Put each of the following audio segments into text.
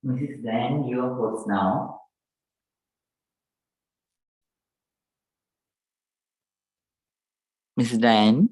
Mrs. Dan, your host now. Mrs. Dan,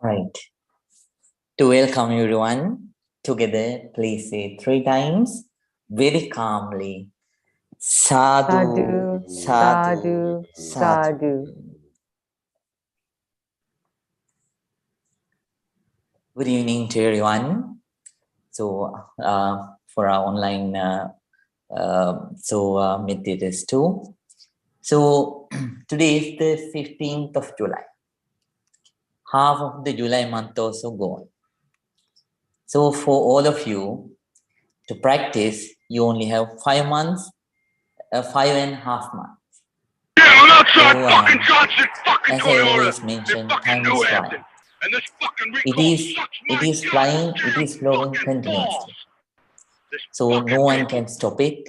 Right. To welcome everyone together, please say 3 times very calmly. Sadhu, sadhu, sadhu. Good evening to everyone. So, for our online meditators too. So, today is the 15th of July. Half of the July month also gone. So, for all of you to practice, you only have 5 months, 5.5 months. Yeah, I'm outside So, fucking Johnson, fucking as I Toyota always in mention, fucking time New is Hampton. flying. And this fucking It recall is sucks my flying, it goddamn is flowing fucking continuously. balls. This So no fucking one bitch. can stop it.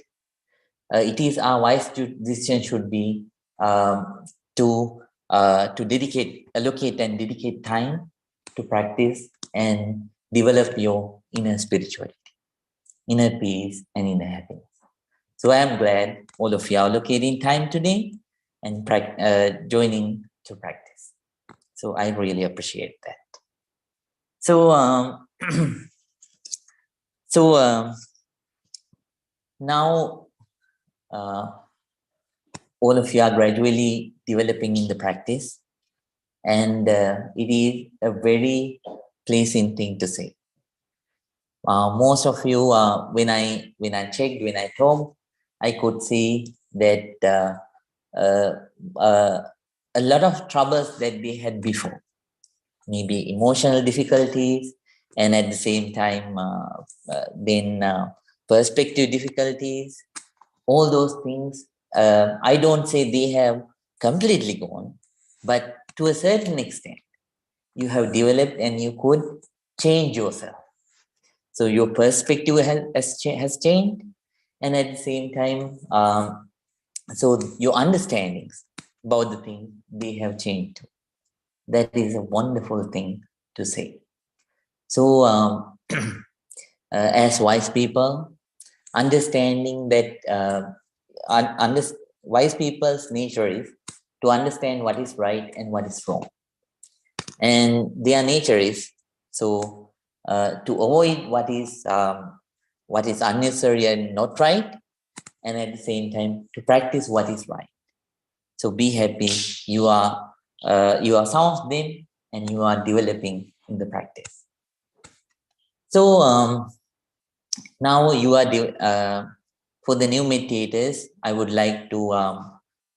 It is our wise decision should be to allocate and dedicate time to practice and develop your inner spirituality, inner peace, and inner happiness. So I am glad all of you are allocating time today and joining to practice. So I really appreciate that. So now all of you are gradually developing in the practice, and it is a very pleasing thing to say. Most of you, when I checked, when I talked, I could see that a lot of troubles that they had before, maybe emotional difficulties, and at the same time, then perspective difficulties, all those things. I don't say they have completely gone, but to a certain extent, you have developed and you could change yourself. So your perspective has changed, and at the same time, so your understandings about the thing they have changed. That is a wonderful thing to say. So, as wise people, understanding that wise people's nature is to understand what is right and what is wrong, and their nature is so to avoid what is unnecessary and not right, and at the same time to practice what is right. So be happy. You are some of them, and you are developing in the practice. So now you are for the new meditators, I would like to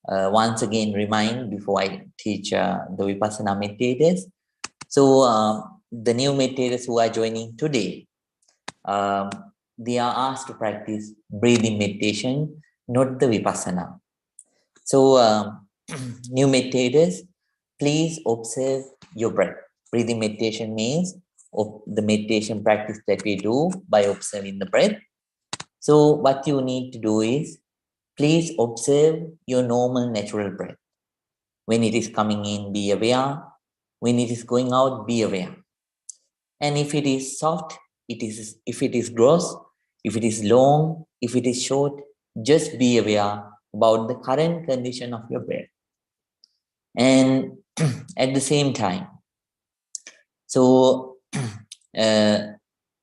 once again remind before I teach the Vipassana meditators. So the new meditators who are joining today, they are asked to practice breathing meditation, not the Vipassana. So new meditators, please observe your breath. Breathing meditation means the meditation practice that we do by observing the breath. So what you need to do is, please observe your normal natural breath. When it is coming in, be aware. When it is going out, be aware. And if it is soft, if it is gross, if it is long, if it is short, just be aware about the current condition of your breath. And at the same time, so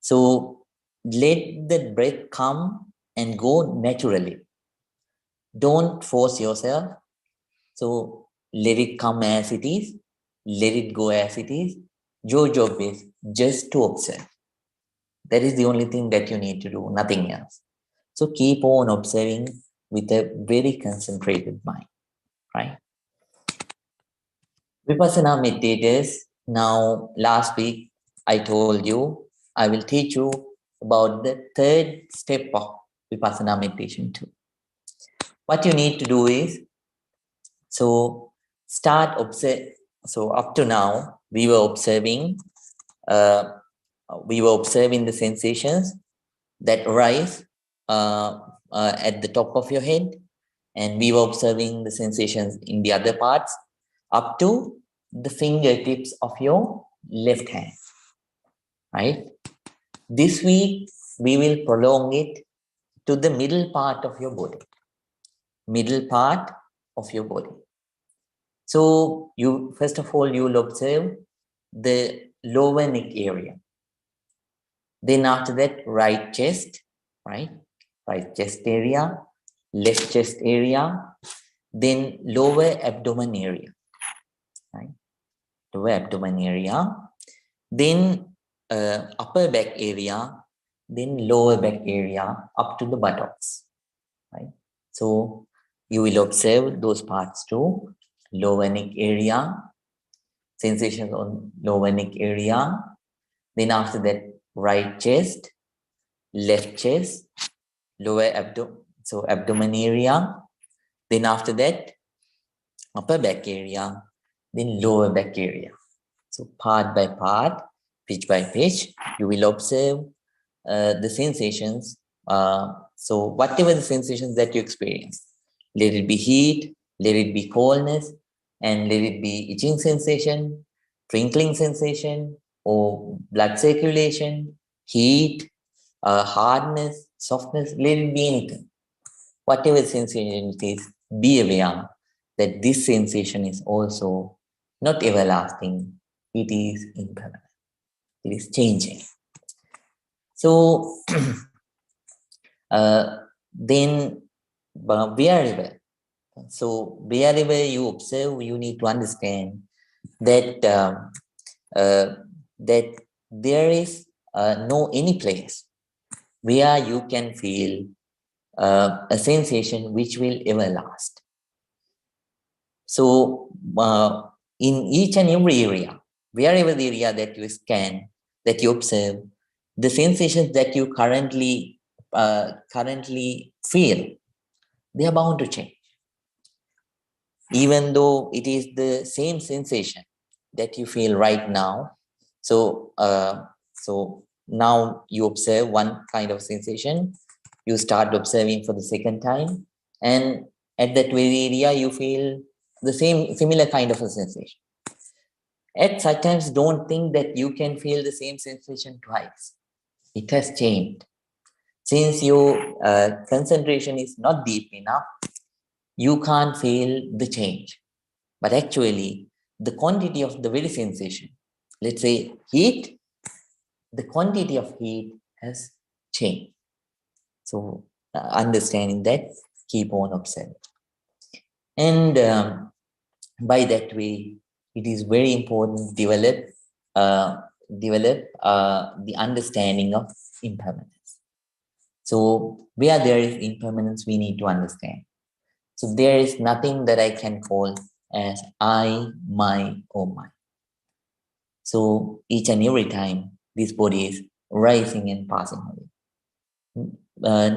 so let the breath come and go naturally. Don't force yourself. So let it come as it is, let it go as it is. Your job is just to observe. That is the only thing that you need to do, nothing else. So keep on observing with a very concentrated mind, right? Vipassana meditators, now last week I told you I will teach you about the third step of Vipassana meditation too. What you need to do is, so start observe. So up to now we were observing the sensations that arise at the top of your head, and we were observing the sensations in the other parts up to the fingertips of your left hand, right? This week, we will prolong it to the middle part of your body. Middle part of your body. So you, first of all, you will observe the lower neck area. Then after that, right chest, right? Right chest area, left chest area, then lower abdomen area, right? Lower abdomen area, then upper back area, then lower back area up to the buttocks, right? So you will observe those parts too. Lower neck area, sensations on lower neck area. Then after that, right chest, left chest, lower abdomen, so abdomen area. Then after that, upper back area, then lower back area. So part by part, pitch by pitch, you will observe the sensations. So whatever the sensations that you experience, let it be heat, let it be coldness, and let it be itching sensation, twinkling sensation, or blood circulation, heat, hardness, softness, let it be anything. Whatever sensation it is, be aware that this sensation is also not everlasting, it is impermanent, it is changing. So then wherever, so wherever you observe, you need to understand that that there is no any place where you can feel a sensation which will ever last. So in each and every area, wherever the area that you scan, that you observe, the sensations that you currently feel, they are bound to change. Even though it is the same sensation that you feel right now. So so now you observe one kind of sensation, you start observing for the second time, and at that very area you feel the same similar kind of a sensation. At such times, don't think that you can feel the same sensation twice. It has changed. Since your concentration is not deep enough, you can't feel the change. But actually, the quantity of the very sensation, let's say heat, the quantity of heat has changed. So understanding that, keep on observing. And by that way, it is very important to develop the understanding of impermanence. So where there is impermanence, we need to understand. So there is nothing that I can call as I, my, or mine. So each and every time this body is rising and passing away.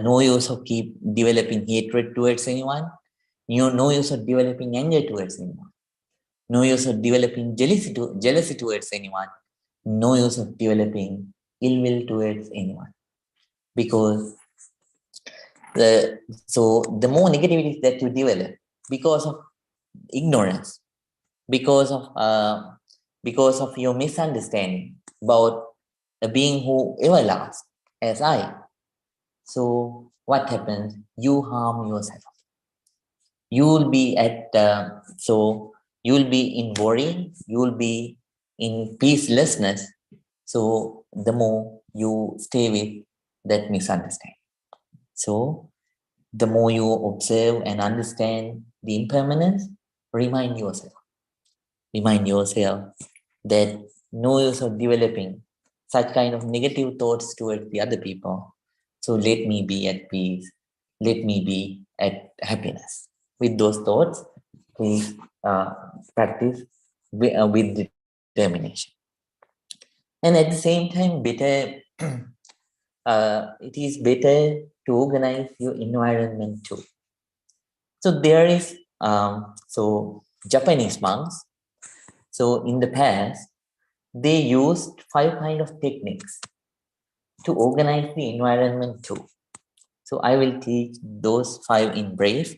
No use of keep developing hatred towards anyone. No use of developing anger towards anyone. No use of developing jealousy towards anyone. No use of developing ill will towards anyone. Because so the more negativities that you develop because of ignorance, because of your misunderstanding about a being who everlasts as I. So what happens? You harm yourself. You will be you will be in worry, you will be in peacelessness. So the more you stay with that misunderstanding. So the more you observe and understand the impermanence, remind yourself that no use of developing such kind of negative thoughts towards the other people. So let me be at peace. Let me be at happiness. With those thoughts, please practice with determination. And at the same time, it is better to organize your environment too. So there is Japanese monks. So in the past, they used 5 kind of techniques to organize the environment too. So I will teach those 5 in brief.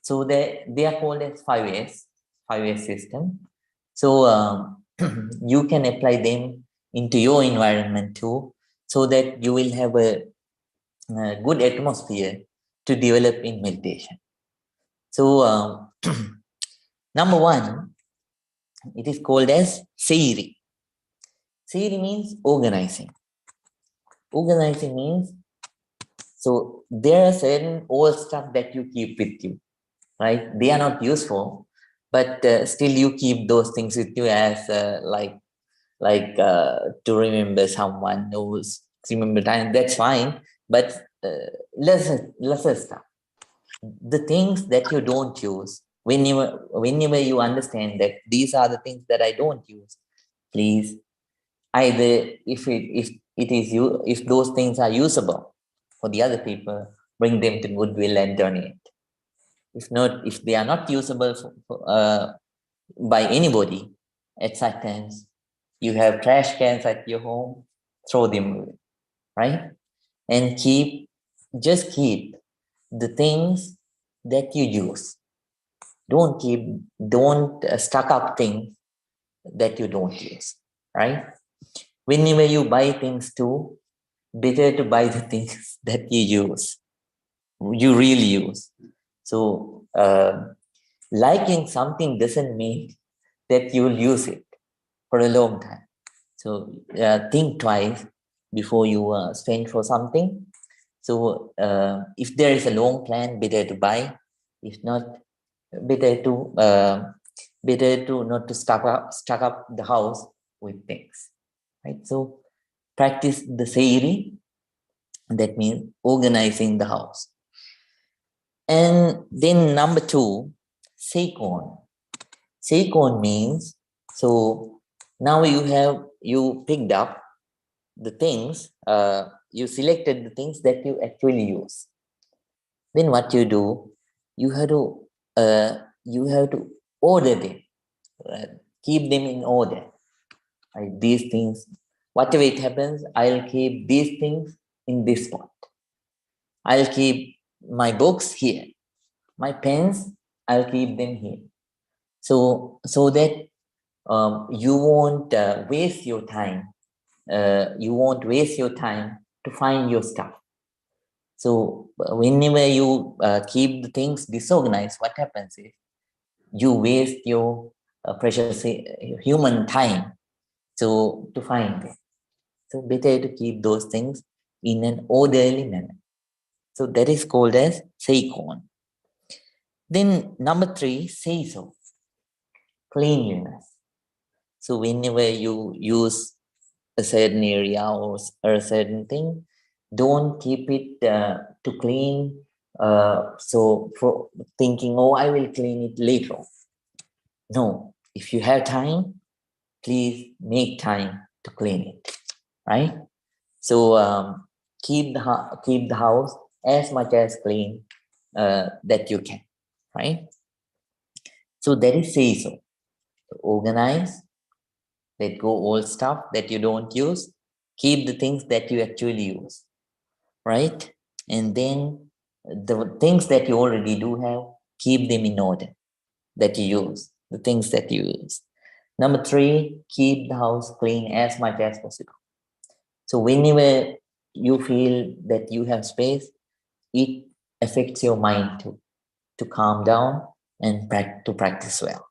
So they are called as 5S system. So you can apply them into your environment too, so that you will have a good atmosphere to develop in meditation. So number one, it is called as Seiri. Seiri means organizing. Organizing means, so there are certain old stuff that you keep with you, right? They are not useful, but still you keep those things with you as to remember someone who's remember time. That's fine, but lesser stuff. The things that you don't use, whenever you understand that these are the things that I don't use, please, either if those things are usable for the other people, bring them to goodwill and donate. If not, if they are not usable by anybody, at such times you have trash cans at your home, throw them away, right? And just keep the things that you use. Don't stuck up things that you don't use, right? Whenever you buy things too, better to buy the things that you really use. So liking something doesn't mean that you will use it for a long time. So think twice before you spend for something. So if there is a long plan, better to buy. If not, better to not to stuck up the house with things, right? So practice the Seiri. That means organizing the house. And then number two, Seikon. Seikon means, so now you picked up the things, you selected the things that you actually use. Then what you do, you have to order them, keep them in order. Right? These things, whatever it happens, I'll keep these things in this spot. I'll keep my books here. My pens, I'll keep them here. So that you won't waste your time. You won't waste your time to find your stuff. So whenever you keep the things disorganized, what happens is you waste your precious human time to find them. So better to keep those things in an orderly manner. So that is called as Seikon. Then number three, Seiso, cleanliness. So whenever you use a certain area or a certain thing, don't keep it to clean. So for thinking, oh, I will clean it later. No, if you have time, please make time to clean it, right? So keep the house as much as clean that you can, right? So that is say so. Organize, let go old stuff that you don't use, keep the things that you actually use, right? And then the things that you already do have, keep them in order that you use, the things that you use. Number three, keep the house clean as much as possible. So whenever you feel that you have space, it affects your mind to calm down and to practice well,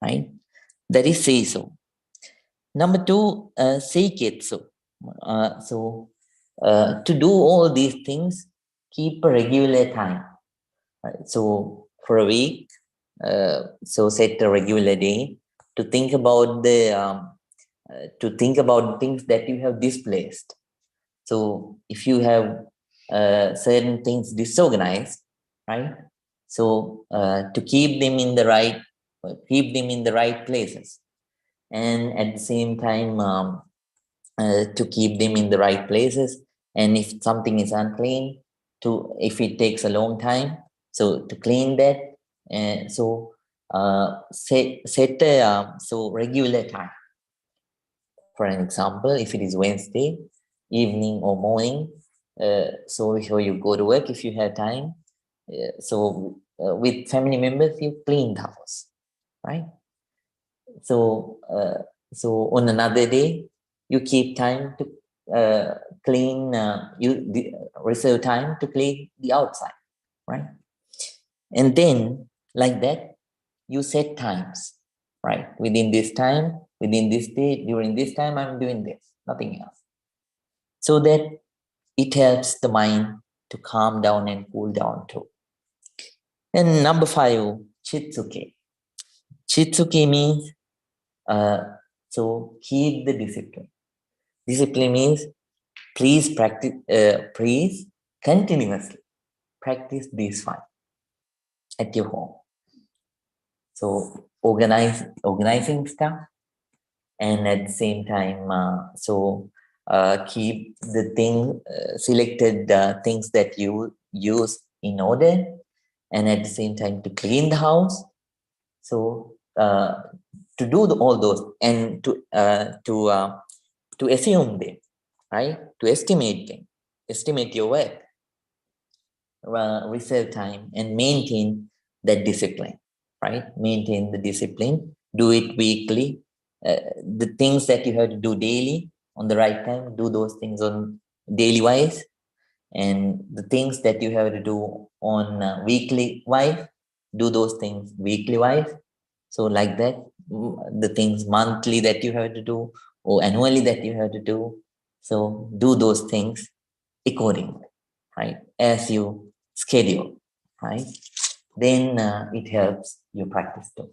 right? That is say so. Number two, seiketsu. To do all these things, keep a regular time. Right? So for a week, so set a regular day to think about things that you have displaced. So if you have certain things disorganized, right? So to keep them in the right places, and at the same time to keep them in the right places. And if something is unclean, if it takes a long time, so to clean that, and so set a regular time. For an example, if it is Wednesday evening or morning, so before you go to work, if you have time, with family members, you clean the house, right? So on another day, you keep time to clean, reserve time to clean the outside, right? And then like that, you set times, right? Within this time, within this day, during this time, I'm doing this, nothing else. So that it helps the mind to calm down and cool down too. And number 5, Chitsuke. Chitsuke means so keep the discipline. Discipline means please practice, please continuously practice these 5 at your home. So organizing stuff, and at the same time, keep the selected things that you use in order, and at the same time to clean the house. So to do all those and to assume them, right? To estimate them, estimate your work, reserve time, and maintain that discipline, right? Maintain the discipline, do it weekly. The things that you have to do daily on the right time, do those things on daily wise, and the things that you have to do on weekly wise, do those things weekly wise. So like that, the things monthly that you have to do or annually that you have to do, so do those things accordingly, right? As you schedule, right? Then it helps you practice too.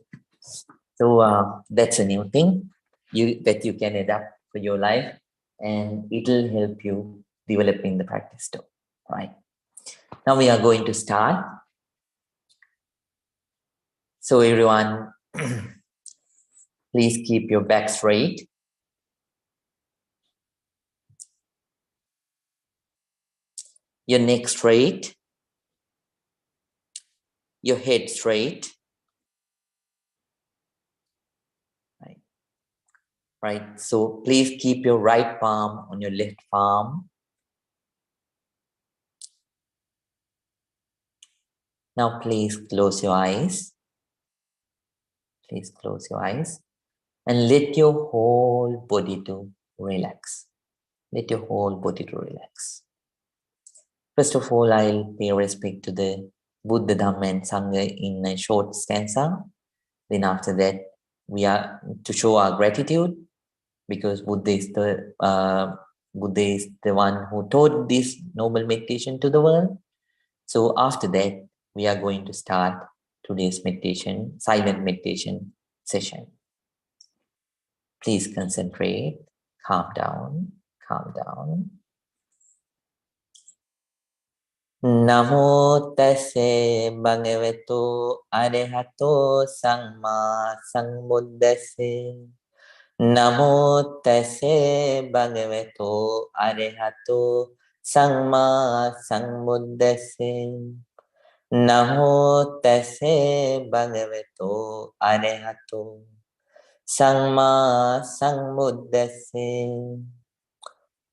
So that's a new thing that you can adapt for your life, and it'll help you developing the practice too, right? Now we are going to start. So everyone, please keep your back straight. Your neck straight. Your head straight. Right. So please keep your right palm on your left palm. Now please close your eyes. Please close your eyes and let your whole body to relax. Let your whole body to relax. First of all, I'll pay respect to the Buddha, Dhamma, and Sangha in a short stanza. Then after that, we are to show our gratitude, because Buddha is the one who taught this noble meditation to the world. So after that, we are going to start today's meditation, silent meditation session. Please concentrate, calm down, calm down. Namo tassa bhagavato arahato samma sambuddhassa. Namo tassa bhagavato arahato samma sambuddhassa. Namo tassa bhagavato arahato samma sambuddhassa.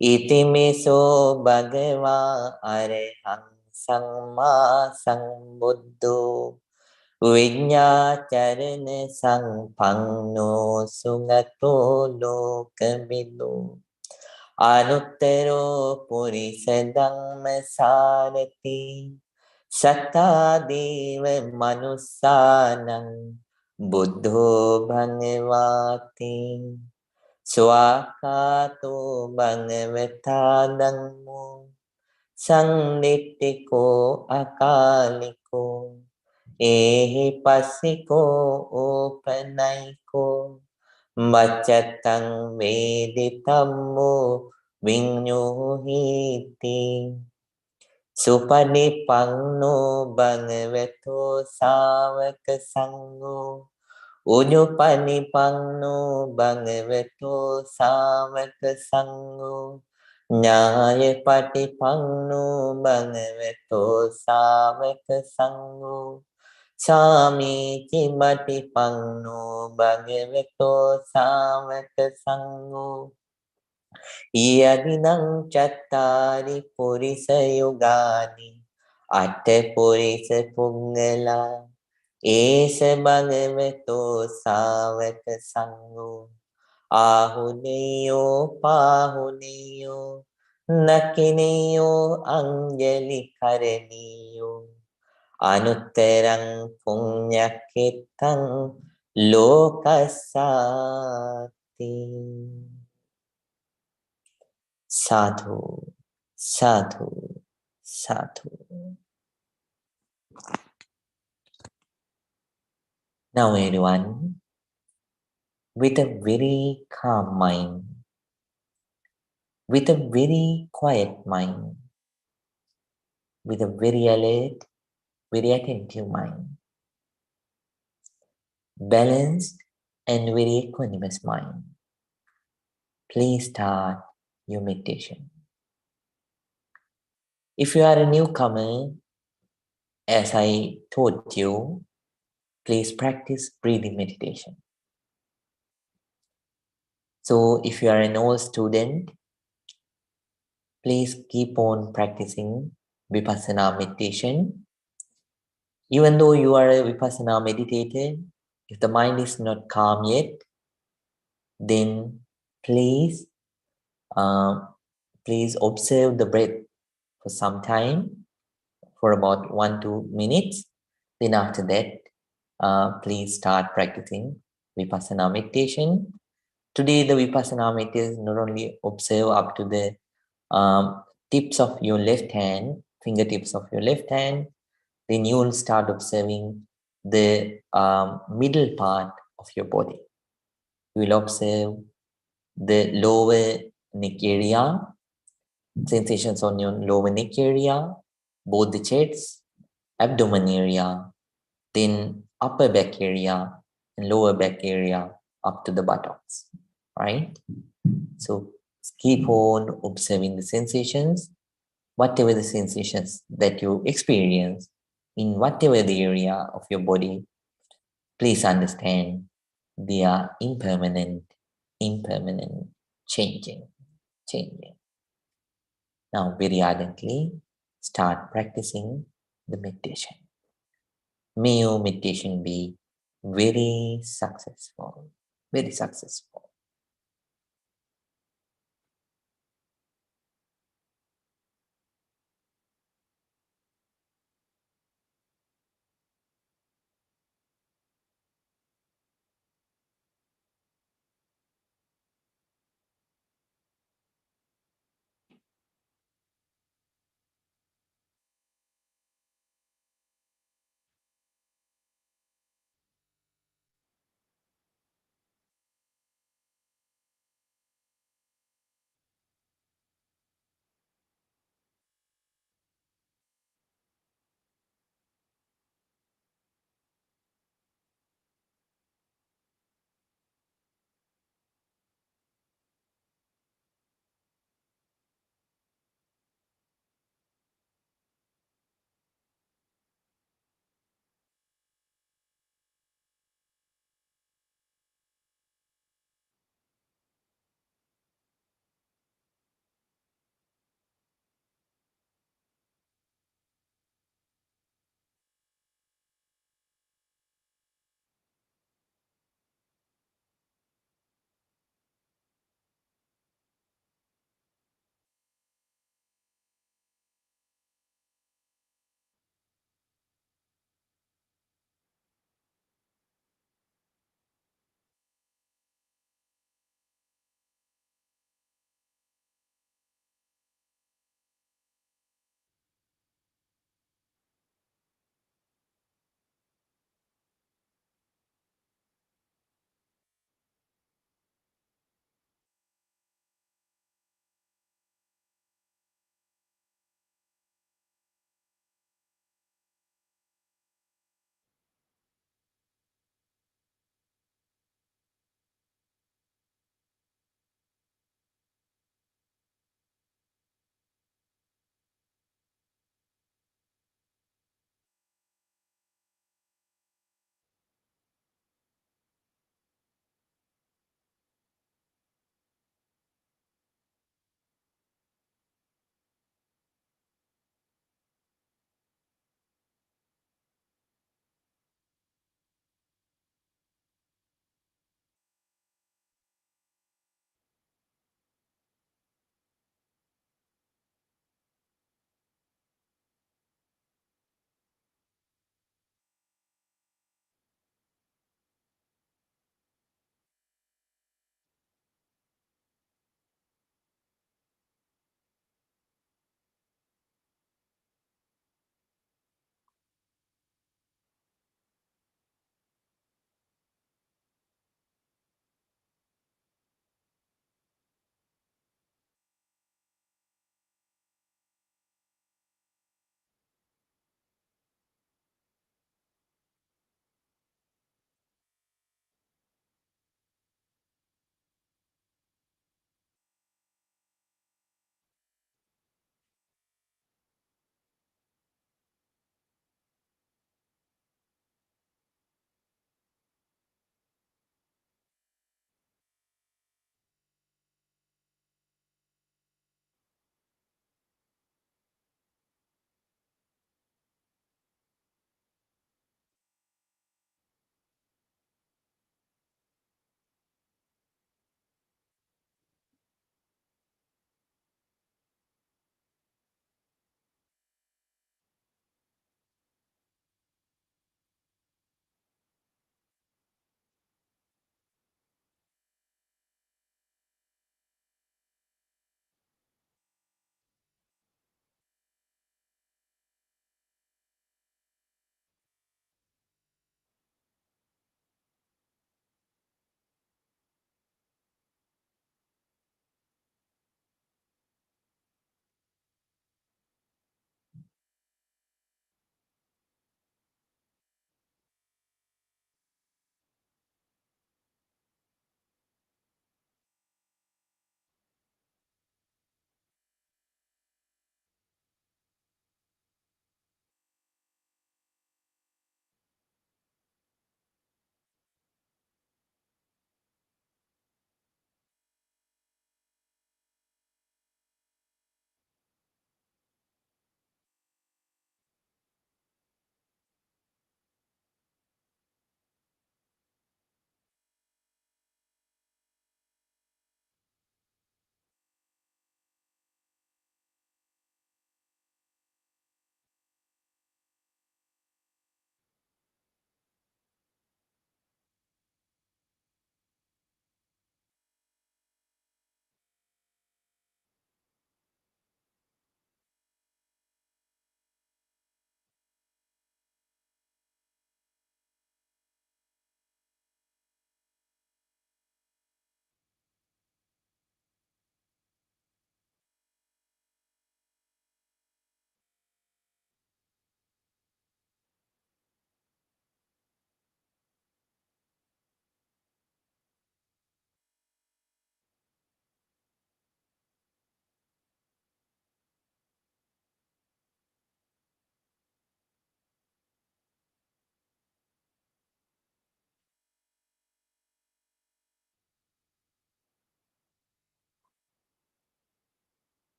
Itimiso bhagava arahang samma sambuddho Viññācarana sampanno sugato lokamido Anuttaro purisa dhamma sarati Sattādeva manussanam buddho bhagavati Swakato bhagavata dhammo Sangnittiko akaliko Ehi passiko opanaiko Bacatang veditammo vinyuhiti Supadipanno bhagavato savaka sangho Ujupanipanno bhagavato savaka sangho Nyaya patipanno bhagavato savaka sangho Sami Chimatipanno Bhagavato Savaka Sangho Yadinam Chattari Purisa Yogani Atte Purisa Pungala Esa bhagavato savaka sangho Ahuneyo pahuneyo Nakineyo anjali karaniyo Anutterang punyakitang lokasati. Sadhu, sadhu, sadhu. Now everyone, with a very calm mind, with a very quiet mind, with a very alert, very attentive mind, balanced and very equanimous mind, please start your meditation. If you are a newcomer, as I told you, please practice breathing meditation. So if you are an old student, please keep on practicing Vipassana meditation. Even though you are a Vipassana meditator, if the mind is not calm yet, then please, please observe the breath for some time, for about 1-2 minutes. Then after that, please start practicing Vipassana meditation. Today, the Vipassana meditation not only observe up to the tips of your left hand, fingertips of your left hand, then you will start observing the middle part of your body. You will observe the lower neck area, sensations on your lower neck area, both the chest, abdomen area, then upper back area and lower back area up to the buttocks, right? So keep on observing the sensations, whatever the sensations that you experience in whatever the area of your body, please understand they are impermanent, changing. Now, very ardently start practicing the meditation. May your meditation be very successful, very successful.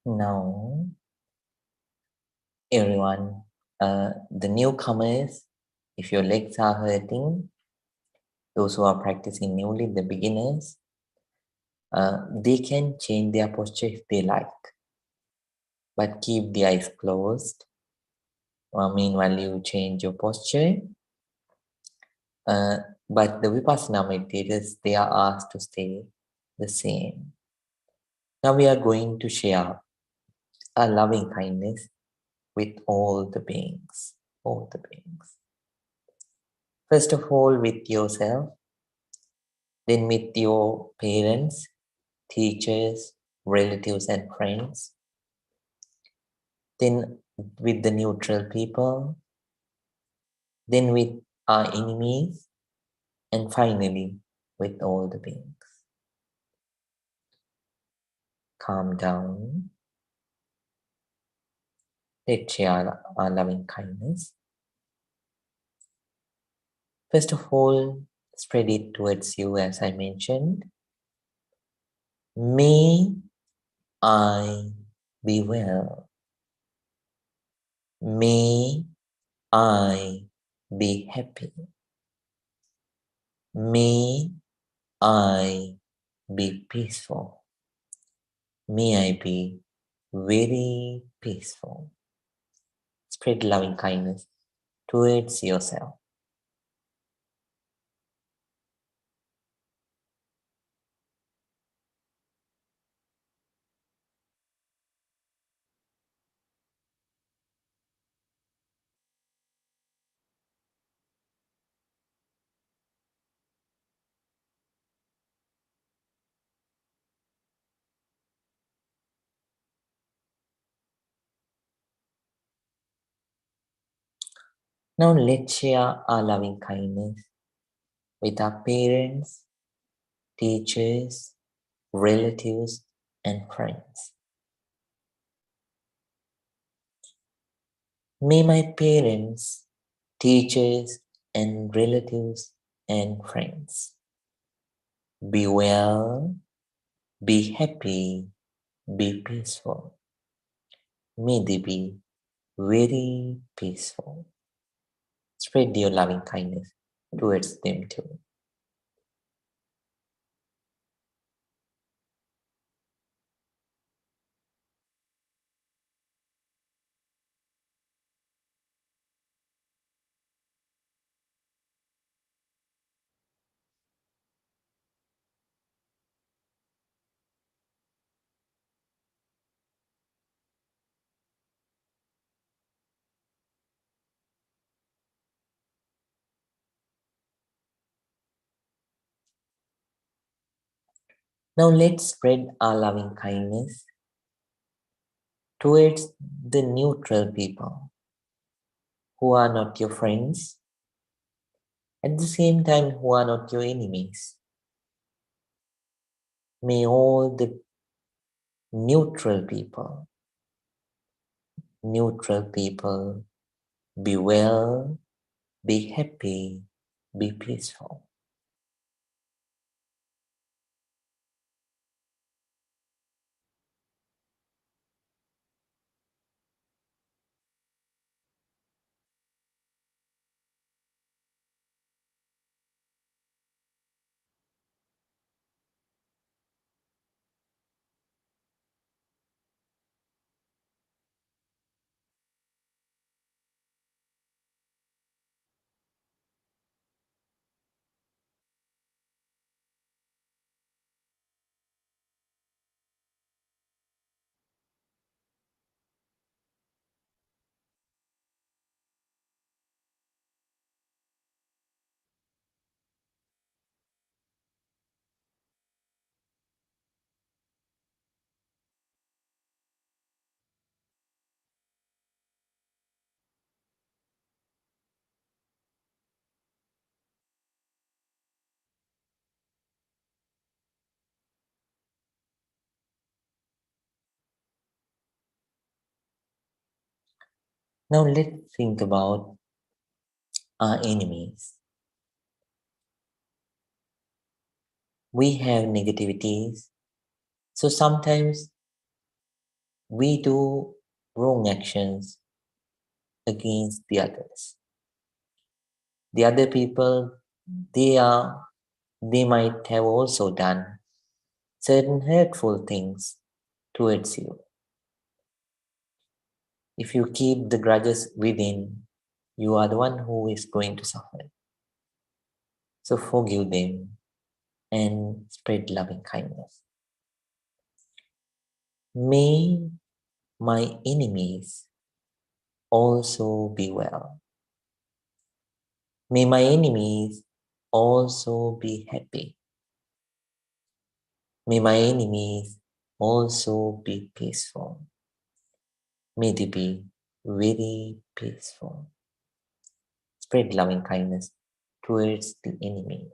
Now, everyone, the newcomers, if your legs are hurting, those who are practicing newly, the beginners, they can change their posture if they like, but keep the eyes closed. Meanwhile, you change your posture. But the Vipassana meditators, they are asked to stay the same. Now we are going to share a loving kindness with all the beings, all the beings. First of all, with yourself, then with your parents, teachers, relatives, and friends, then with the neutral people, then with our enemies, and finally with all the beings. Calm down. Let's share our loving kindness. First of all, spread it towards you as I mentioned. May I be well. May I be happy. May I be peaceful. May I be very peaceful. Spread loving kindness towards yourself. Now let's share our loving kindness with our parents, teachers, relatives, and friends. May my parents, teachers, and relatives and friends be well, be happy, be peaceful. May they be very peaceful. Spread your loving kindness towards them too. Now let's spread our loving kindness towards the neutral people who are not your friends, at the same time who are not your enemies. May all the neutral people be well, be happy, be peaceful. Now let's think about our enemies. We have negativities, so sometimes we do wrong actions against the others. The other people, they might have also done certain hurtful things towards you. If you keep the grudges within, you are the one who is going to suffer. So forgive them and spread loving kindness. May my enemies also be well. May my enemies also be happy. May my enemies also be peaceful. May they be very peaceful. Spread loving kindness towards the enemies.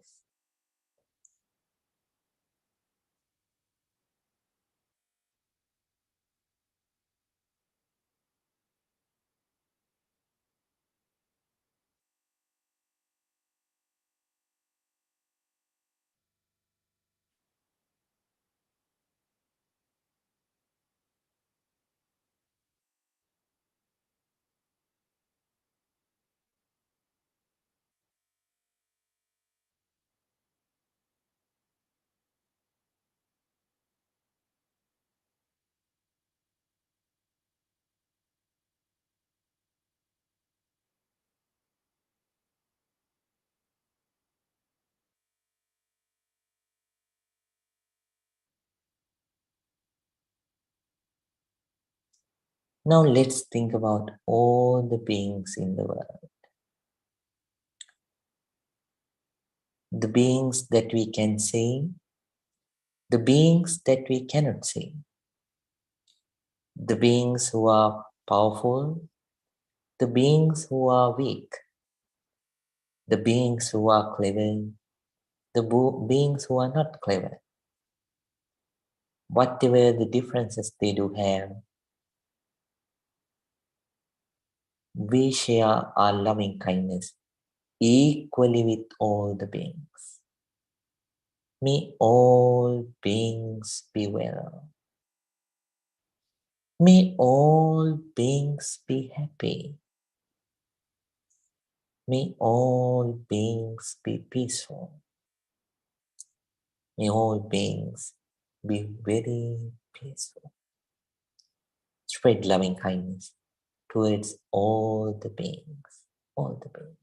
Now let's think about all the beings in the world. The beings that we can see, the beings that we cannot see, the beings who are powerful, the beings who are weak, the beings who are clever, the beings who are not clever. Whatever the differences they do have, we share our loving kindness equally with all the beings. May all beings be well. May all beings be happy. May all beings be peaceful. May all beings be very peaceful. Spread loving kindness towards all the beings, all the beings.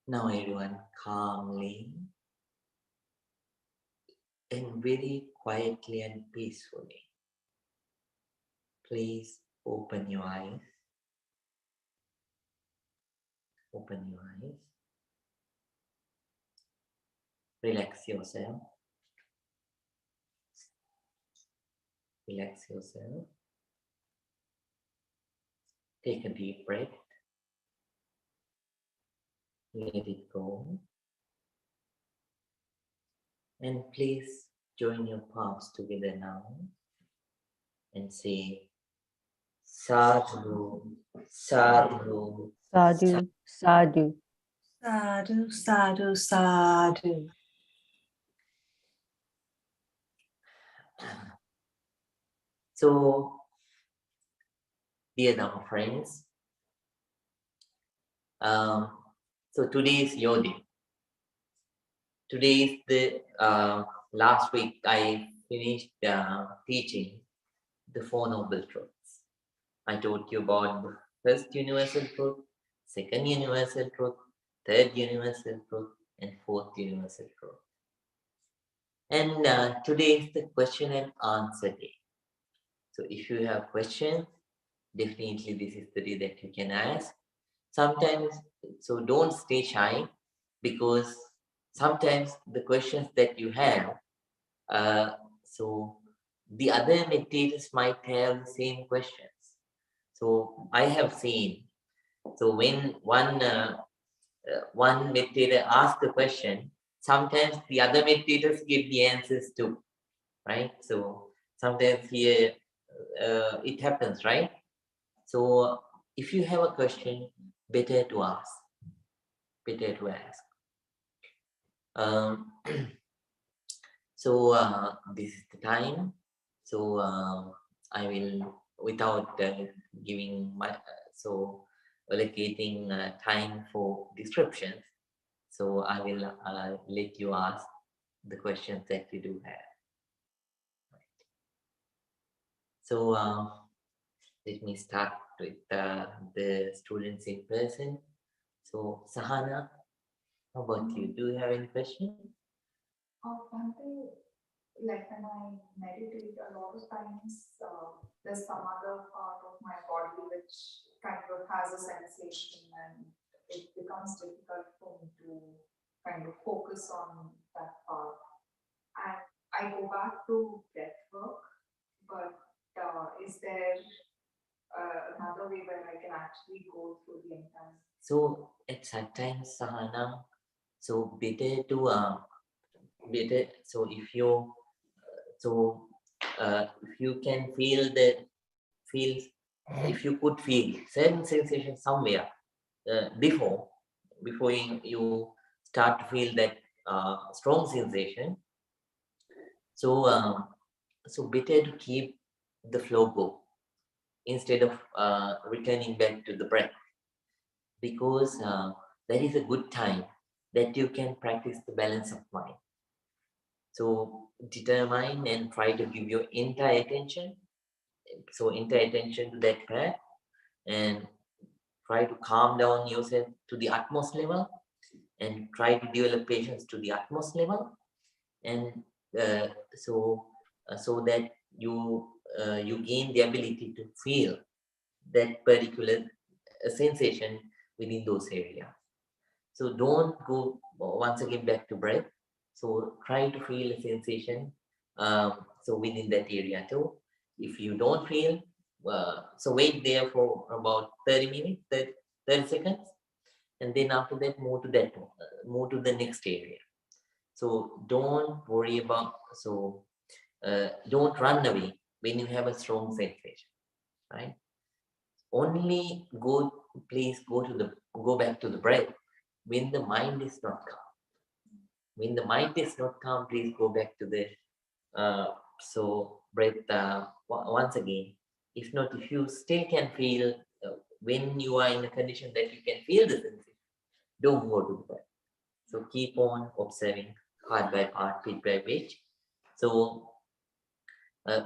Now everyone calmly and very quietly and peacefully, please open your eyes. Open your eyes. Relax yourself. Relax yourself. Take a deep breath. Let it go. And please join your palms together now and say Sadhu, Sadhu, Sadhu, sadhu. Sadhu, sadhu, sadhu. So, dear Dhamma friends, so today is your day. Today is the last week I finished teaching the Four Noble Truths. I taught you about the first universal truth, second universal truth, third universal truth, and fourth universal truth. And today is the question and answer day. So if you have questions, definitely this is the day that you can ask. Sometimes, so don't stay shy, because sometimes the questions that you have, so the other meditators might have the same questions. So I have seen, so when one meditator asks the question, sometimes the other meditators give the answers too, right? So sometimes here it happens, right? So if you have a question, better to ask. Better to ask. So this is the time. So I will, without giving my, so allocating time for descriptions, so I will let you ask the questions that you do have. So let me start with the students in person. So Sahana, how about you? Do you have any question? One thing, like when I meditate, a lot of times there's some other part of my body which kind of has a sensation, and it becomes difficult for me to kind of focus on that part. And I go back to breath work, but is there another way where I can actually go through the entire? So at sometimes, Sahana, so better to better. So if you if you can feel if you could feel certain sensation somewhere before you start to feel that strong sensation. So so better to keep the flow go instead of returning back to the breath, because that is a good time that you can practice the balance of mind. So determine and try to give your entire attention. So entire attention to that breath, and try to calm down yourself to the utmost level, and try to develop patience to the utmost level, and so that you gain the ability to feel that particular sensation within those areas. So don't go once again back to breath. So try to feel a sensation so within that area too. If you don't feel, so wait there for about 30 minutes, 30 seconds, and then after that move to that one, move to the next area. So don't worry about, so don't run away when you have a strong sensation, right? Only please go back to the breath when the mind is not calm. When the mind is not calm, please go back to the breath once again. If not, if you still can feel when you are in a condition that you can feel the sensation, don't go to the breath. So keep on observing heart by heart, beat by beat. So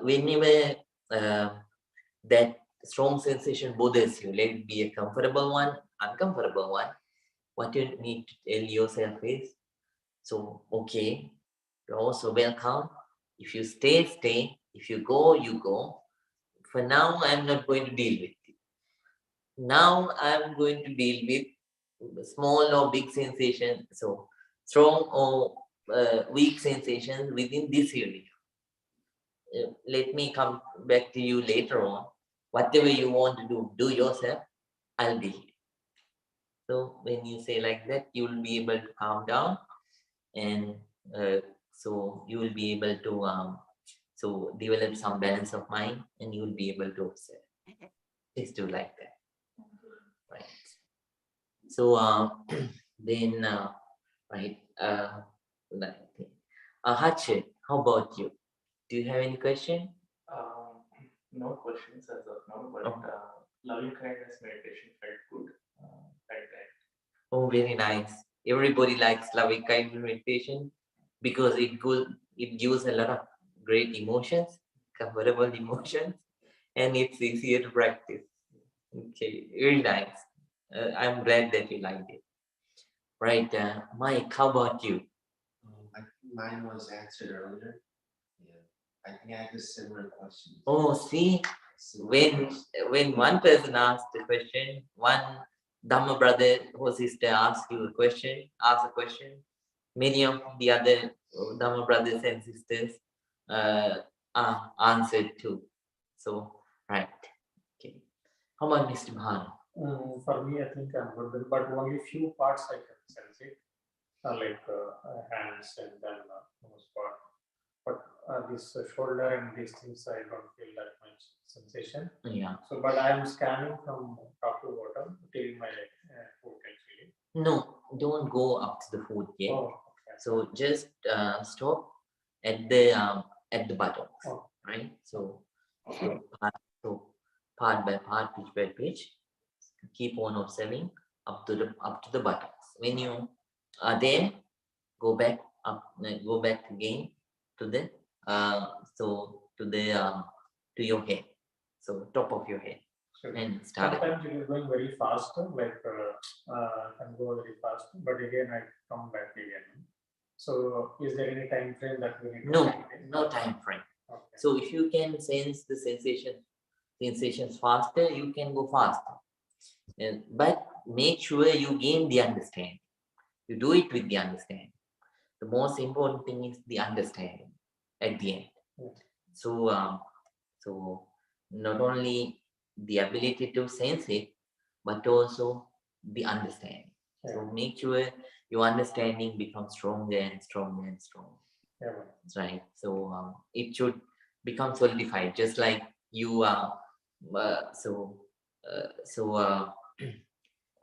whenever that strong sensation bothers you, let it be a comfortable one, uncomfortable one, what you need to tell yourself is, so okay, You're also welcome. If you stay, stay. If you go, you go. For now, I'm not going to deal with it. Now I'm going to deal with small or big sensations, so strong or weak sensations within this area. Let me come back to you later on. Whatever you want to do yourself, I'll be here. So when you say like that, you will be able to calm down, and so you will be able to so develop some balance of mind, and you will be able to observe. Please do like that. Right. So then right Hachit, how about you? Do you have any question? No questions as of now, but loving kindness meditation felt good. Like that. Oh, very nice. Everybody likes loving kindness meditation because it gives a lot of great emotions, comfortable emotions, and it's easier to practice. Okay, very nice. I'm glad that you liked it. Right, Mike, how about you? I think mine was answered earlier. Yeah, I think I had a similar question. Oh, see, when one person asks the question, one Dhamma brother or sister asks you a question, many of the other Dhamma brothers and sisters are answered too. So, right. Okay. How about Mr. Bhanu? For me, I think I'm good, but only few parts I can sense it, like hands and then most part. But this shoulder and these things, I don't feel that much sensation. Yeah. So, but I am scanning from top to bottom till my foot actually. No, don't go up to the foot yet. Oh, okay. So just stop at the buttocks, Oh. right? So part by part, pitch by pitch, keep on observing up to the buttocks. When you are there, go back again to the to your head, so top of your head, So and start again. sometimes it is going very fast, like can go very fast, but again I come back again. So is there any time frame that we need to maintain? No time frame. Okay. So if you can sense the sensations faster, you can go faster. But make sure you gain the understanding. You do it with the understanding. The most important thing is the understanding at the end. Okay. So not only the ability to sense it, but also the understanding. Yeah. So make sure your understanding becomes stronger and stronger and stronger. Yeah. Right. So it should become solidified, just like you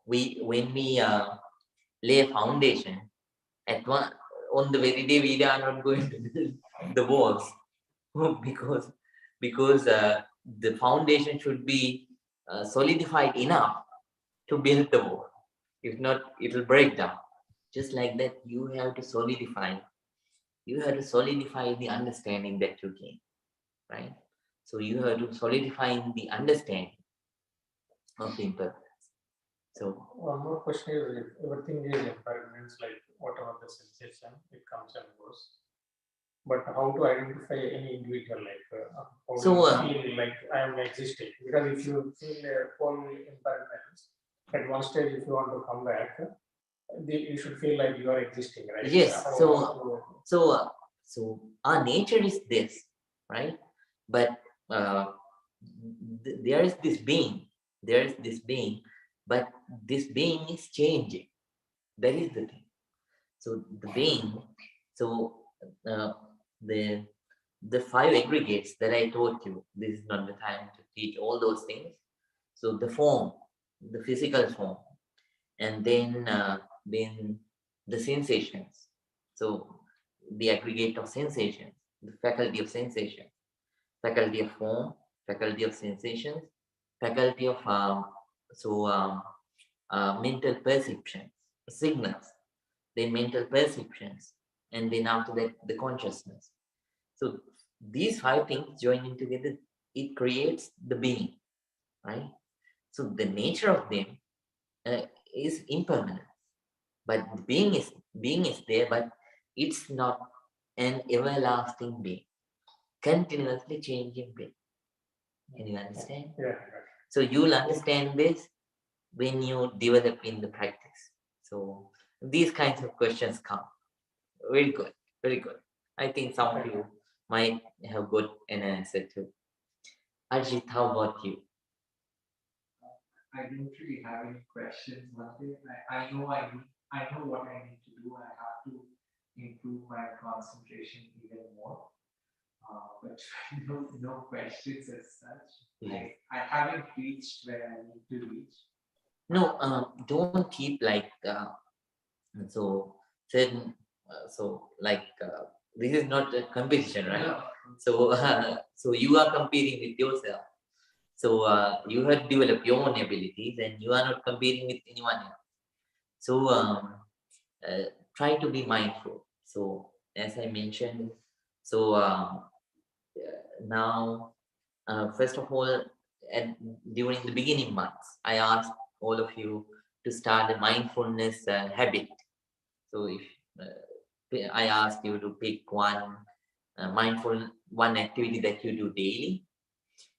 when we lay a foundation at one on the very day we are not going to build the walls because the foundation should be solidified enough to build the wall. If not, it will break down. Just like that, you have to solidify the understanding that you gain, right? So you have to solidify the understanding of the impermanence. So one more question is, if everything is impermanence, like whatever the sensation, it comes and goes. But how to identify any individual, like how do you feel like I am existing? Because if you feel all impermanence, at one stage, if you want to come back, you should feel like you are existing, right? Yes. So our nature is this, right? But there is this being, but this being is changing. That is the thing. So the being, the five aggregates that I told you, this is not the time to teach all those things. So the form, the physical form, and then the sensations. So the aggregate of sensations, the faculty of sensation, faculty of form, faculty of sensations, faculty of mental perceptions, signals, then mental perceptions, and then after that the consciousness. So these five things joining together, it creates the being, right? So the nature of them is impermanent, but the being is there, but it's not and everlasting being, continuously changing being. Can you understand? Yeah. So you'll understand this when you develop in the practice. So these kinds of questions come. Very good, very good. I think some of you might have got an answer too. Ajit, how about you? I don't really have any questions. Nothing. I know what I need to do. I have to improve my concentration even more. But no questions as such. Yes. I haven't reached where I need to reach. No, don't keep like so certain. This is not a competition, right? So so you are competing with yourself. So you have developed your own abilities, and you are not competing with anyone else. So try to be mindful. So as I mentioned, so now first of all, during the beginning months, I asked all of you to start a mindfulness habit. So if I asked you to pick one activity that you do daily,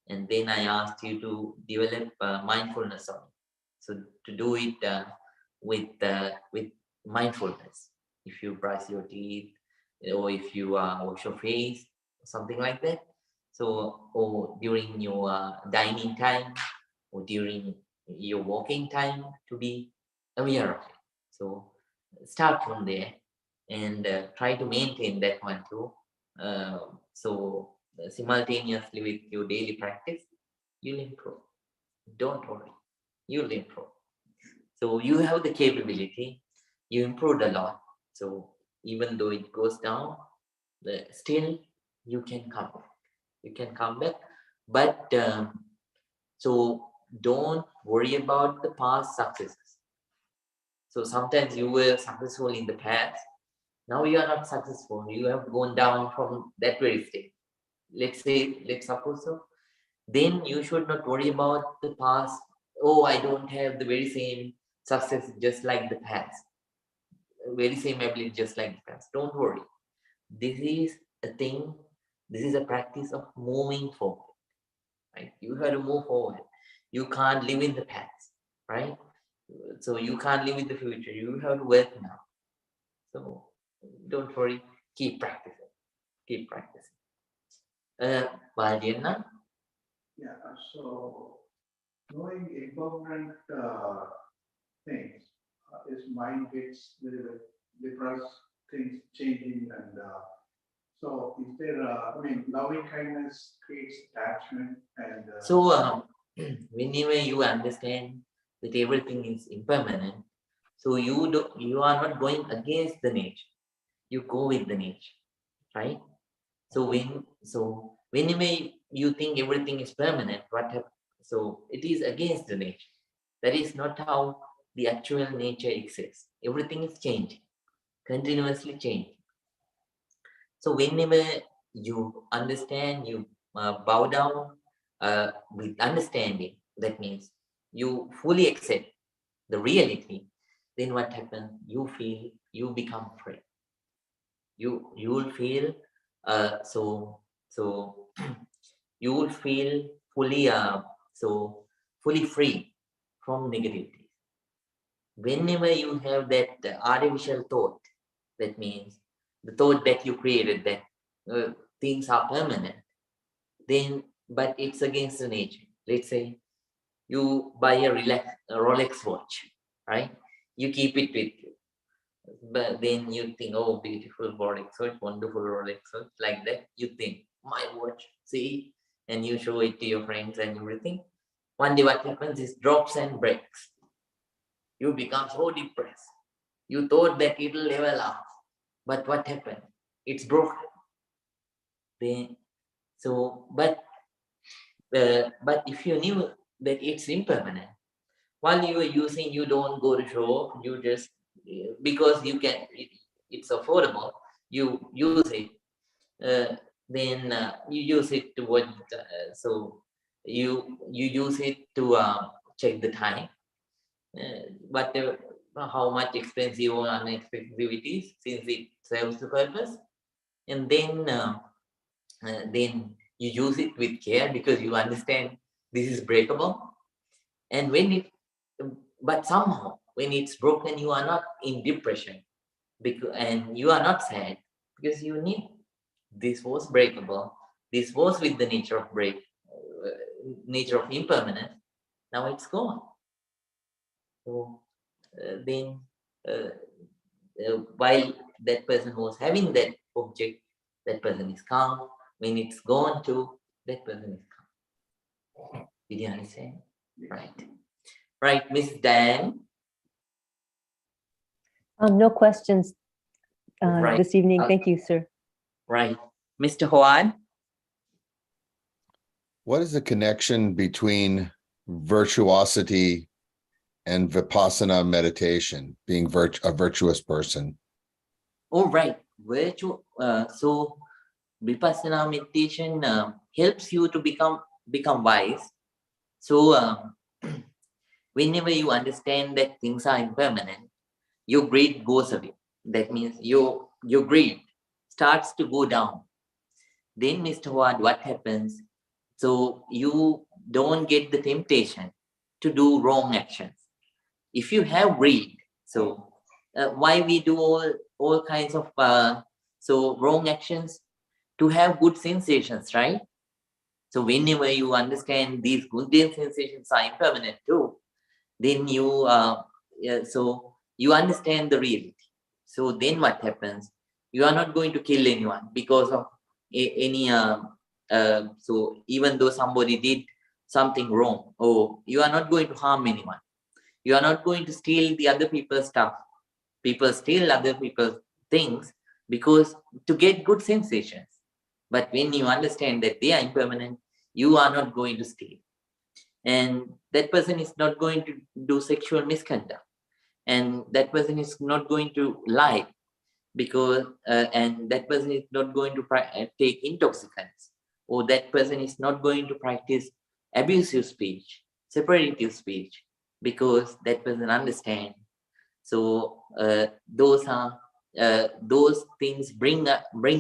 and then I asked you to develop mindfulness on it. So to do it with mindfulness. If you brush your teeth, or if you wash your face, something like that. So, or during your dining time, or during your walking time, to be aware of it. So start from there, and try to maintain that one too. Simultaneously with your daily practice, you'll improve. Don't worry, you'll improve. So you have the capability, you improved a lot. So even though it goes down, still you can come back. You can come back, but so don't worry about the past successes. So sometimes you were successful in the past, now you are not successful. You have gone down from that very state. Let's suppose so. Then you should not worry about the past. Oh, I don't have the very same success just like the past, very same ability just like the past. Don't worry. This is a thing, this is a practice of moving forward, right? You have to move forward. You can't live in the past, right? So you can't live in the future. You have to work now. So don't worry, keep practicing. Keep practicing. Valiana? Yeah, so knowing impermanent things is mind gets the depressed things changing and so is there loving kindness creates attachment and So whenever you understand that everything is impermanent, so you are not going against the nature. You go with the nature, right? So whenever you think everything is permanent, what happens? So it is against the nature. That is not how the actual nature exists. Everything is changing, continuously changing. So whenever you understand, you bow down with understanding. That means you fully accept the reality. Then what happens? You become free. You will feel so so you will feel fully fully free from negativity. Whenever you have that artificial thought, that means the thought that you created that things are permanent, then but it's against the nature. Let's say you buy a Rolex watch, right? You keep it with you, but then you think, oh, beautiful Rolex watch, wonderful Rolex watch, like that. You think, my watch, see, and you show it to your friends and everything. One day, what happens is drops and breaks. You become so depressed. You thought that it'll never last, but what happened? It's broken. Then, so, but if you knew that it's impermanent, while you are using, you don't go to show. You just because you can. It's affordable. You use it. Then you use it to what? So you use it to check the time. Whatever, how much expensive or unexpensive it is, since it serves the purpose. and then you use it with care because you understand this is breakable. And but somehow when it's broken, you are not in depression and you are not sad because you knew this was breakable. This was with the nature of nature of impermanence. Now it's gone. So then, while that person was having that object, that person is calm. When it's gone too, that person is calm. Did you understand? Right. Right, Miss Dan. No questions Right. this evening. Thank you, sir. Right. Mr. Howard? What is the connection between virtuosity and Vipassana meditation, being a virtuous person? Oh, right. So Vipassana meditation helps you to become wise. So whenever you understand that things are impermanent, your greed goes away. That means your greed starts to go down. Then, Mr. Ward, what happens? So you don't get the temptation to do wrong actions. If you have greed, so why we do all kinds of wrong actions? To have good sensations, right? So whenever you understand these good sensations are impermanent too, then you you understand the reality. So then what happens? You are not going to kill anyone because of any so even though somebody did something wrong, or you are not going to harm anyone. You are not going to steal the other people's stuff. People steal other people's things because to get good sensations. But when you understand that they are impermanent, you are not going to steal. And that person is not going to do sexual misconduct. And that person is not going to lie because, and that person is not going to take intoxicants, or that person is not going to practice abusive speech, separative speech, because that person understands. So those things bring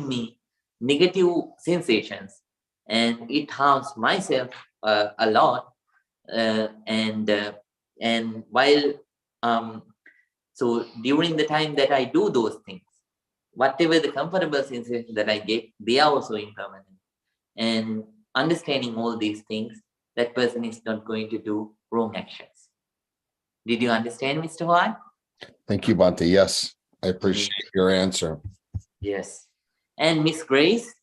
me negative sensations, and it harms myself a lot. And while so during the time that I do those things, whatever the comfortable sensations that I get, they are also impermanent. And understanding all these things, that person is not going to do wrong actions. Did you understand, Mr. Howard? Thank you, Bhante. Yes, I appreciate your answer. Yes. And Miss Grace?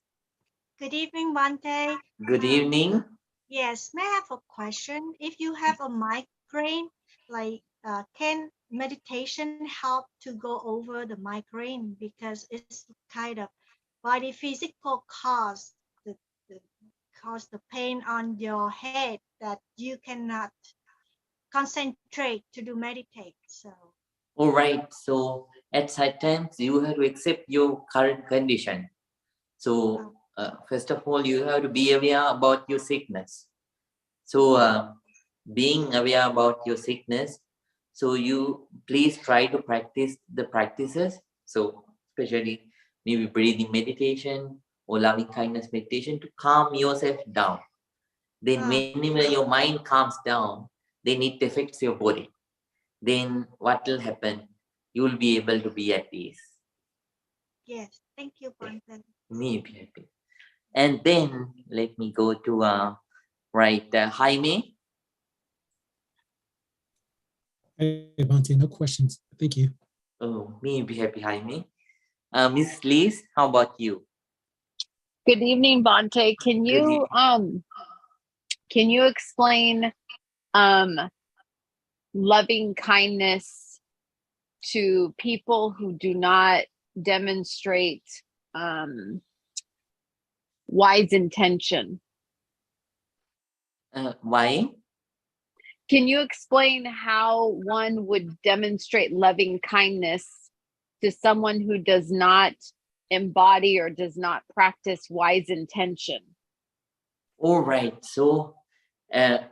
Good evening, Bhante. Good evening. Yes, may I have a question? If you have a migraine, like can meditation help to go over the migraine, because it's kind of body physical cause the pain on your head that you cannot concentrate to do meditate. So All right. So at such times you have to accept your current condition. So first of all, you have to be aware about your sickness. So being aware about your sickness, so you please try to practice the practices. So especially maybe breathing meditation or loving kindness meditation to calm yourself down. Then whenever your mind calms down, then it affects your body. Then what will happen? You will be able to be at ease. yes, thank you, Bhante. Me be happy. And then let me go to Jaime. Hey, Bhante, no questions. Thank you. Oh, me be happy, Jaime. Miss Liz, how about you? Good evening, Bhante. Can you explain loving kindness to people who do not demonstrate wise intention? Why? Can you explain how one would demonstrate loving kindness to someone who does not embody or does not practice wise intention? All right. So at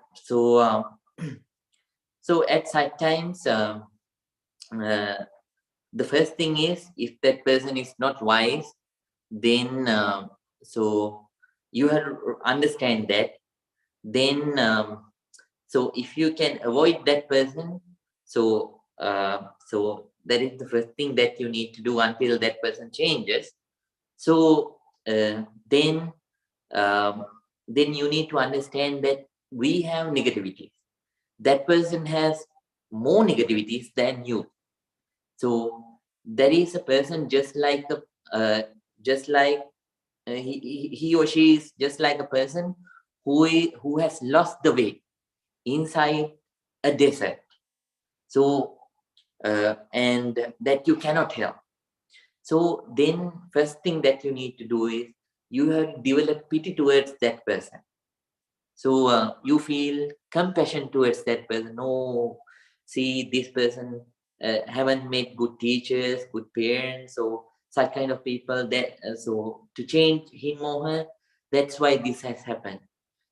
such times, the first thing is, if that person is not wise, then so you have to understand that. Then so if you can avoid that person, so so that is the first thing that you need to do until that person changes. So then you need to understand that we have negativities. That person has more negativities than you. So there is a person just like just like he or she is just like a person who has lost the way inside a desert. So and that you cannot help. So then first thing that you need to do is you have to develop pity towards that person. So you feel compassion towards that person. Oh, see, this person haven't made good teachers, good parents, so such kind of people that so to change him or her, that's why this has happened.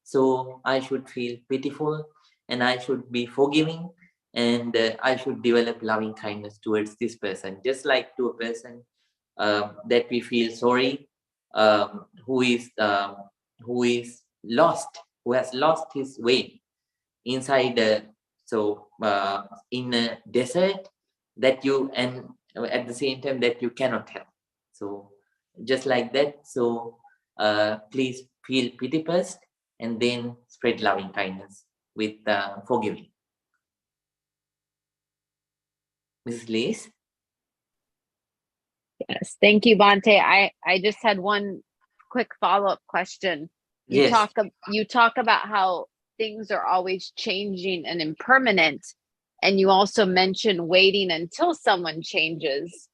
So I should feel pitiful, and I should be forgiving, and I should develop loving kindness towards this person, just like to a person that we feel sorry, who is lost, who has lost his way inside in a desert that you, and at the same time that you cannot help. So just like that. So please feel pity first, and then spread loving kindness with forgiving. Mrs. Liz? Yes, thank you, Bante. I just had one quick follow-up question. You Yes. talk about how things are always changing and impermanent, and you also mention waiting until someone changes.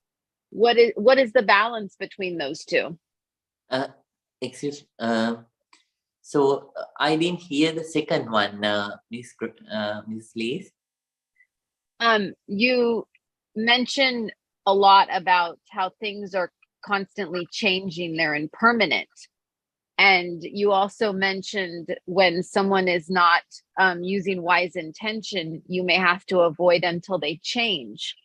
What is the balance between those two? Excuse. So I didn't hear the second one, Miss Liz. You mentioned a lot about how things are constantly changing, they're impermanent. And you also mentioned when someone is not using wise intention, you may have to avoid until they change.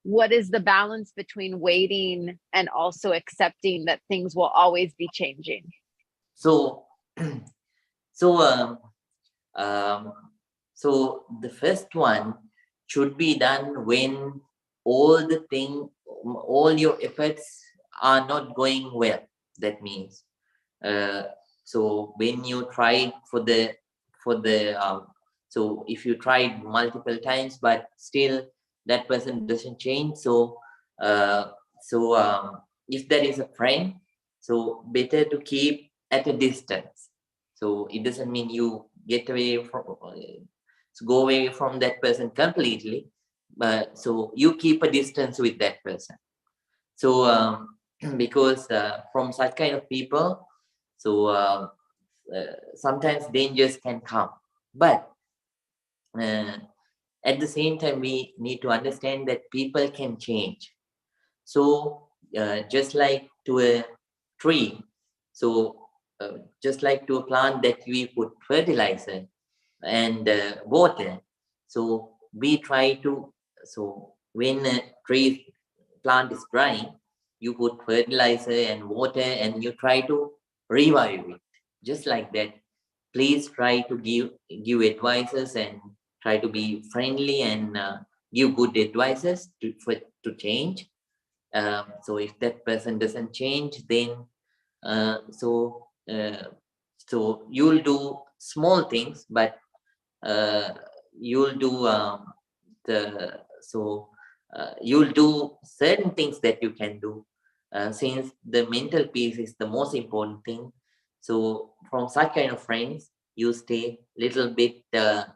What is the balance between waiting and also accepting that things will always be changing? So, so so the first one should be done when all your efforts are not going well. That means, so when you try so if you tried multiple times but still that person doesn't change, so if there is a friend, so better to keep at a distance. So it doesn't mean you get away from go away from that person completely, but so you keep a distance with that person. So because from such kind of people, so sometimes dangers can come, but at the same time we need to understand that people can change. So just like to a tree, so just like to a plant that we put fertilizer and water, so we try to, so when a tree plant is drying, you put fertilizer and water and you try to revive it. Just like that, please try to give advices and try to be friendly and give good advices to change. So if that person doesn't change, then so you'll do small things, but you'll do you'll do certain things that you can do, since the mental peace is the most important thing. So from such kind of friends, you stay little bit further.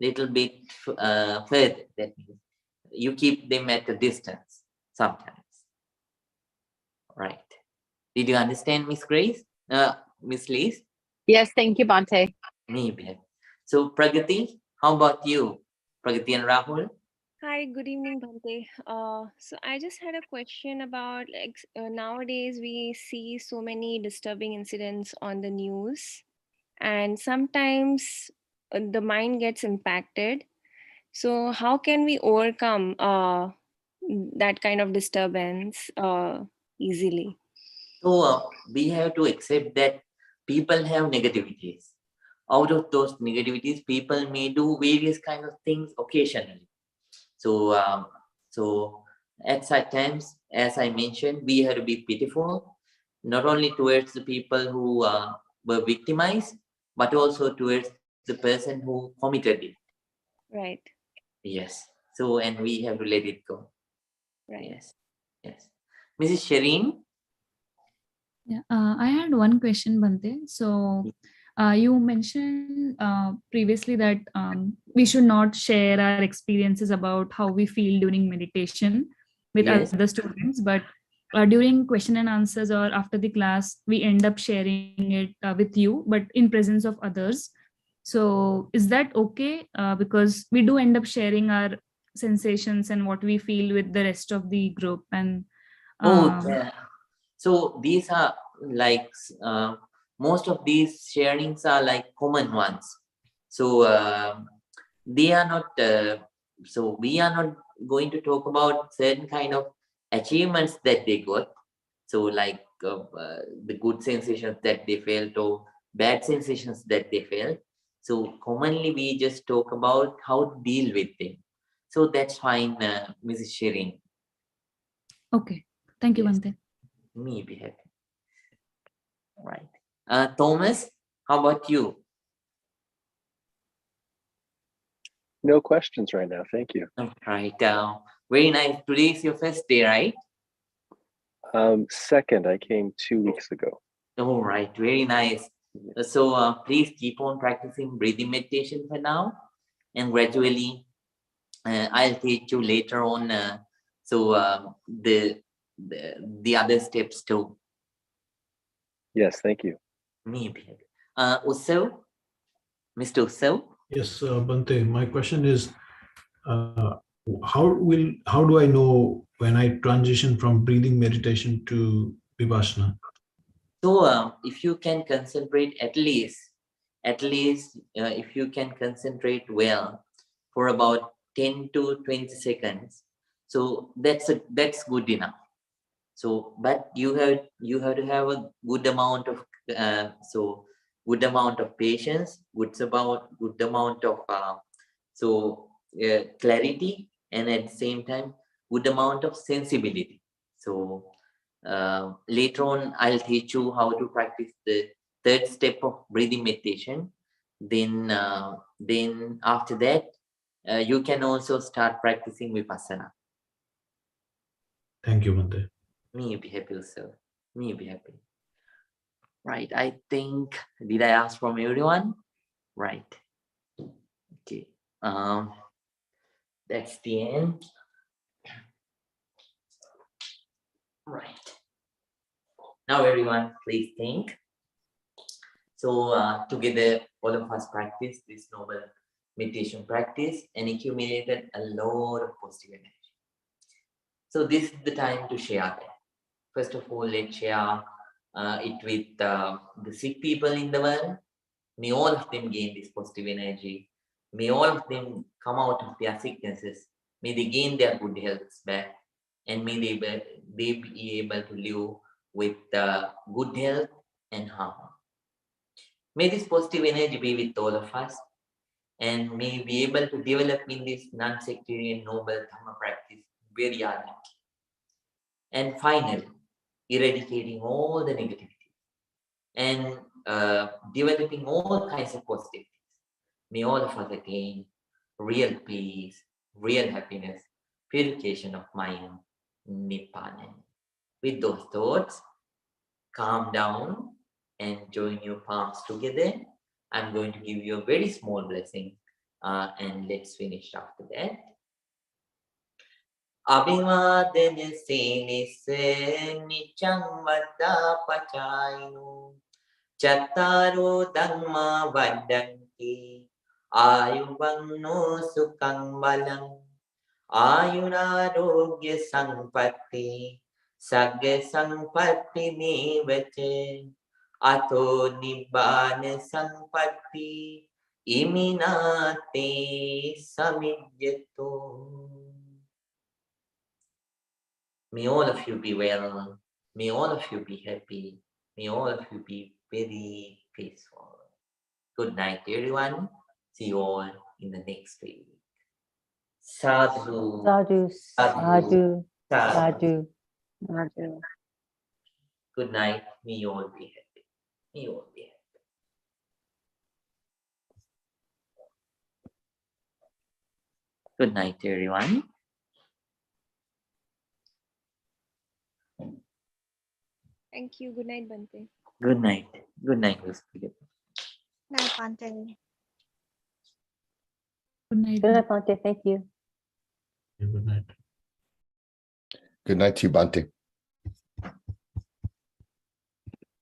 That means you keep them at a distance sometimes. Right? Did you understand, Miss Grace? Miss Liz? Yes, thank you, Bante. Maybe. So Pragati, how about you? Pragati and Rahul? Hi, good evening, Bhante. So I just had a question about nowadays we see so many disturbing incidents on the news, and sometimes the mind gets impacted. So how can we overcome that kind of disturbance easily? So we have to accept that people have negativities. Out of those negativities, people may do various kind of things occasionally. So at such times, as I mentioned, we have to be pitiful, not only towards the people who were victimized, but also towards the person who committed it. Right. Yes. So, and we have to let it go. Right. Yes. Yes. Mrs. Shireen? Yeah, I had one question, Bante. So, you mentioned previously that we should not share our experiences about how we feel during meditation with Yes. other students, but during question and answers or after the class, we end up sharing it with you, but in presence of others. So, is that okay? Because we do end up sharing our sensations and what we feel with the rest of the group, and Oh, yeah. So these are like most of these sharings are like common ones. So they are not. So we are not going to talk about certain kind of achievements that they got. So like the good sensations that they felt or bad sensations that they felt. So commonly we just talk about how to deal with them. So that's fine, Mrs. Shirin. okay. Thank you, Yes. Bante. Me be happy. Right. Thomas, how about you? No questions right now. Thank you. Right. Very nice. Today is your first day, right? Second, I came 2 weeks ago. All right. Very nice. So please keep on practicing breathing meditation for now, and gradually I'll teach you later on. The other steps too. Yes, thank you. Me be happy. Usav, Mr. Usav. Yes, Bante, my question is, how do I know when I transition from breathing meditation to Vipassana? So if you can concentrate at least if you can concentrate well for about 10 to 20 seconds, so that's good enough. So but you have to have a good amount of good amount of patience, good amount of clarity, and at the same time good amount of sensibility. So later on I'll teach you how to practice the third step of breathing meditation. Then after that you can also start practicing Vipassana. Thank you, Bante. Me be happy, sir. Me be happy. Right. I think, did I ask from everyone? Right. Okay. That's the end. Right. Now everyone, please think. So together, all of us practice this noble meditation practice and accumulated a lot of positive energy. So this is the time to share that. First of all, let's share it with the sick people in the world. May all of them gain this positive energy. May all of them come out of their sicknesses. May they gain their good health back. And may they be able to live with good health and harmony. May this positive energy be with all of us, and may be able to develop in this non-sectarian noble Dhamma practice very ardently. And finally, eradicating all the negativity and developing all kinds of positivities. May all of us attain real peace, real happiness, purification of mind, Nibbana. With those thoughts, calm down and join your palms together. I'm going to give you a very small blessing and let's finish after that. Abhivadana senisse nichang vada pachayino chattaro dhamma vadanti ayuvanno sukhang balam ayurarogya sampatti sagga sampatti mevache ato nibbana sampatti iminate samijjato. May all of you be well. May all of you be happy. May all of you be very peaceful. Good night, everyone. See you all in the next week. Sadhu. Sadhu, sadhu, Sadhu. sadhu. Good night. May you all be happy. May you all be happy. Good night, everyone. Thank you. Good night, Bante. Good night. Good night, Miss Philip. Night, Bante. Good night. Good night, Bhante. Thank you. Good night. Good night to you, Bhante.